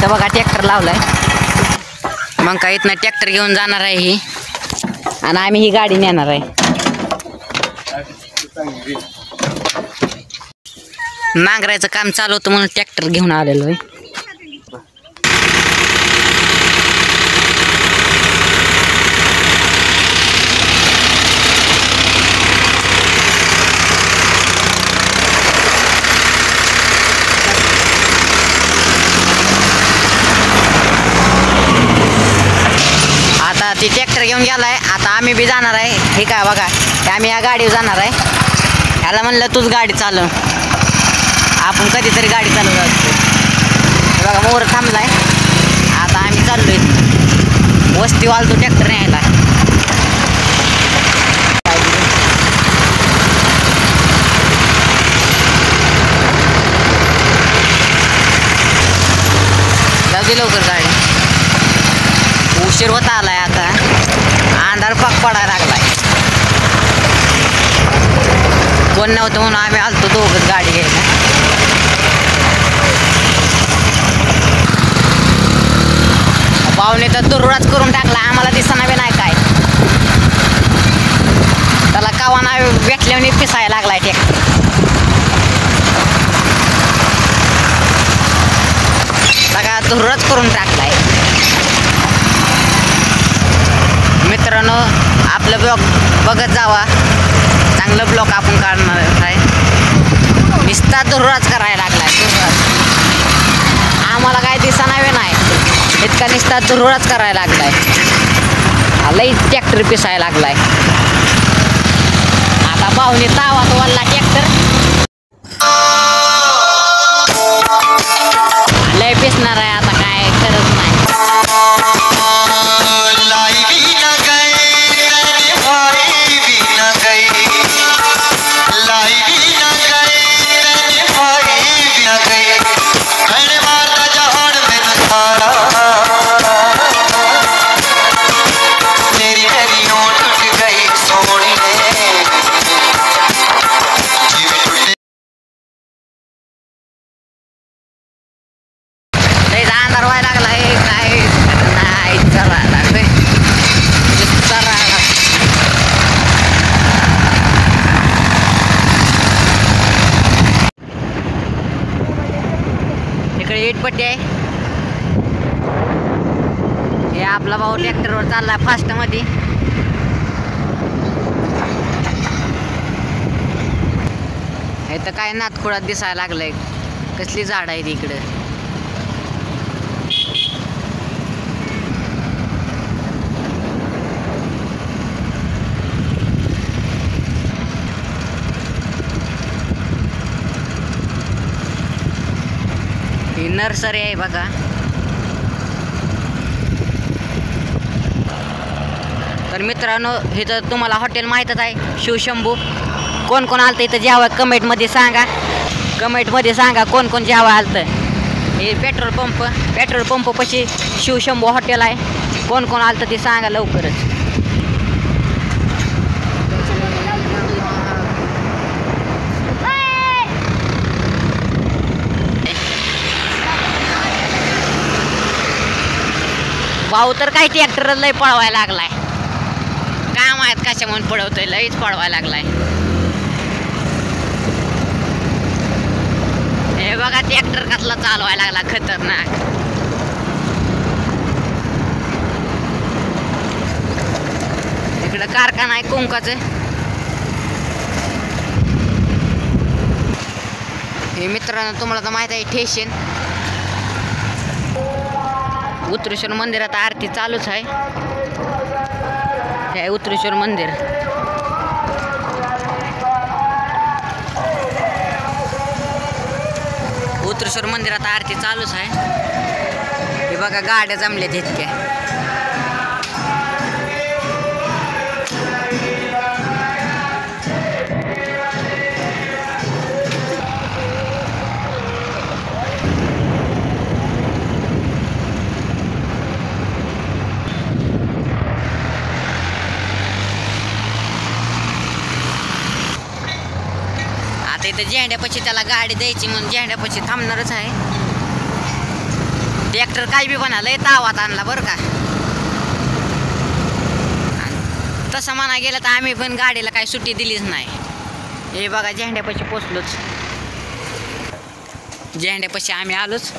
बघा ट्रॅक्टर लावलाय. मग काय इथनं ट्रॅक्टर घेऊन जाणार आहे ही आणि आम्ही ही गाडी नेणार आहे. नांगरायचं काम चालू होतं म्हणून ट्रॅक्टर घेऊन आलेलो आहे. आता ती ट्रॅक्टर घेऊन गेलाय. आता आम्ही बी जाणार आहे. हे काय बघा आम्ही या गाडीवर जाणार आहे. ह्याला म्हणलं तूच गाडी चालव, आपण कधीतरी गाडी चालवत असतो. बघा मोर थांबलाय. आता आम्ही चाललोय वस्ती वालतो ट्रॅक्टर न्यायला. जाऊ दे लवकर गाडी, उशीर होता आलाय. आता अंधार पाक पडायला लागलाय. कोण नव्हतं म्हणून आम्ही आलतो दोघंच गाडी घ्यायला. पाहुणे तर दुर्राच करून टाकला, आम्हाला दिसना बी नाही काय. त्याला कावाना भेटल्याने पिसायला लागलाय ट्रॅक्टर. सगळा दुर्राच करून टाकलाय. मित्रांनो आपलं ब्लॉग बघत जावा, चांगलं ब्लॉग आपण काढणार आहे. निस्ता दुर्राच करायला लागलाय. दुर्राच आम्हाला काय दिसना बी नाही, इतका निस्ता दुर्राच करायला लागलाय. लई ट्रॅक्टर पिसायला लागलाय. आता पाहुणे तावात वल्ला ट्रॅक्टर लय पिसणार आहे. आता काय करत नाही. इटपट्टी आहे. हे आपला भाऊ ट्रॅक्टरवर चाललाय फास्ट मध्ये. हे तर काय नातखुळात दिसायला लागलंय. कसली झाड आहे इकडं. ही नर्सरी आहे बघा. तर मित्रांनो हे तर तुम्हाला हॉटेल माहीतच आहे, शिवशंभू. कोण कोण आलतं इथं जेवा कमेंटमध्ये सांगा. कमेंटमध्ये सांगा कोण कोण जेवा आलतं. हे पेट्रोल पंप पाशी शिवशंभू हॉटेल आहे. कोण कोण आलतं ते सांगा लवकरच. भाऊ तर काही ट्रॅक्टर लय पळवायला लागलाय. काय माहित कशा म्हणून पळवतोय, लयच पळवायला लागलाय. हे बघा ट्रॅक्टर कसला चालवायला लागला खतरनाक. इकडं कारखाना आहे कुंकाचं. हे मित्रांनो तुम्हाला तर माहित आहे ठेशन. उत्तरेश्वर मंदिरात आरती चालूच आहे. हे उत्तरेश्वर मंदिर. उत्तरेश्वर मंदिरात आरती चालूच आहे. हे बघा गाड्या जमल्यात इतक्या. आता इथं झेंड्यापाशी त्याला गाडी द्यायची म्हणून झेंड्यापाशी थांबणारच आहे. ट्रॅक्टर काय बी बनायला तावात आणला बरं का. तसं म्हणा गेलं तर आम्ही पण गाडीला काही सुट्टी दिलीच नाही. हे बघा झेंड्यापाशी पोचलोच, झेंड्यापाशी आम्ही आलोच.